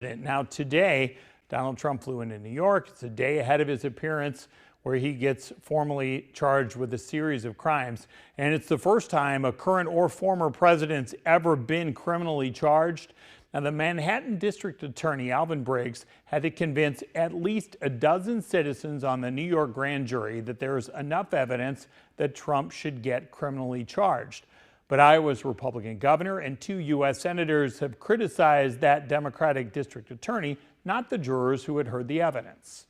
Now, today, Donald Trump flew into New York. It's a day ahead of his appearance where he gets formally charged with a series of crimes. And it's the first time a current or former president's ever been criminally charged. Now, the Manhattan District Attorney, Alvin Briggs, had to convince at least a dozen citizens on the New York grand jury that there is enough evidence that Trump should get criminally charged. But Iowa's Republican governor and 2 U.S. senators have criticized that Democratic district attorney, not the jurors who had heard the evidence.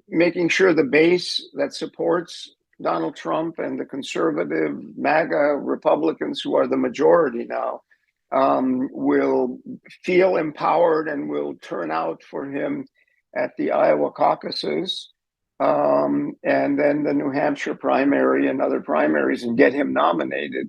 Making sure the base that supports Donald Trump and the conservative MAGA Republicans, who are the majority now, will feel empowered and will turn out for him at the Iowa caucuses, and then the New Hampshire primary and other primaries, and get him nominated.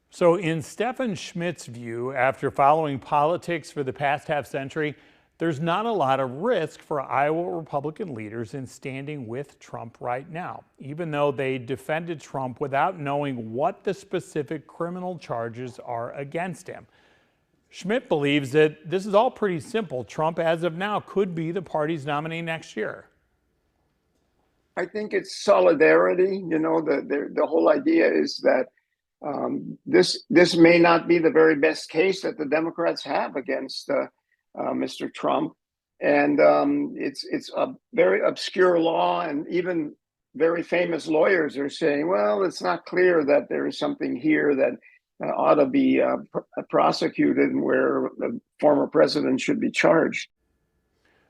So in Stephen Schmidt's view, after following politics for the past half century, there's not a lot of risk for Iowa Republican leaders in standing with Trump right now, even though they defended Trump without knowing what the specific criminal charges are against him. Schmidt believes that this is all pretty simple. Trump, as of now, could be the party's nominee next year. I think it's solidarity. You know, the whole idea is that this may not be the very best case that the Democrats have against Mr. Trump, and it's a very obscure law, and even very famous lawyers are saying, well, it's not clear that there is something here that ought to be prosecuted and where the former president should be charged.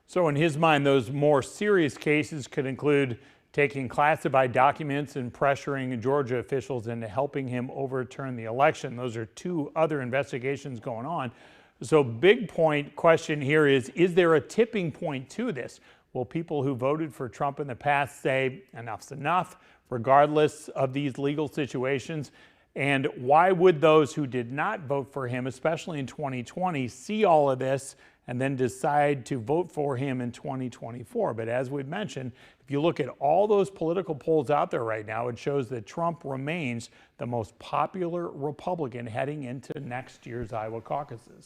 So in his mind, those more serious cases could include taking classified documents and pressuring Georgia officials into helping him overturn the election. Those are 2 other investigations going on. So big question here is there a tipping point to this? Will people who voted for Trump in the past say enough's enough, regardless of these legal situations? And why would those who did not vote for him, especially in 2020, see all of this and then decide to vote for him in 2024? But as we've mentioned, if you look at all those political polls out there right now, it shows that Trump remains the most popular Republican heading into next year's Iowa caucuses.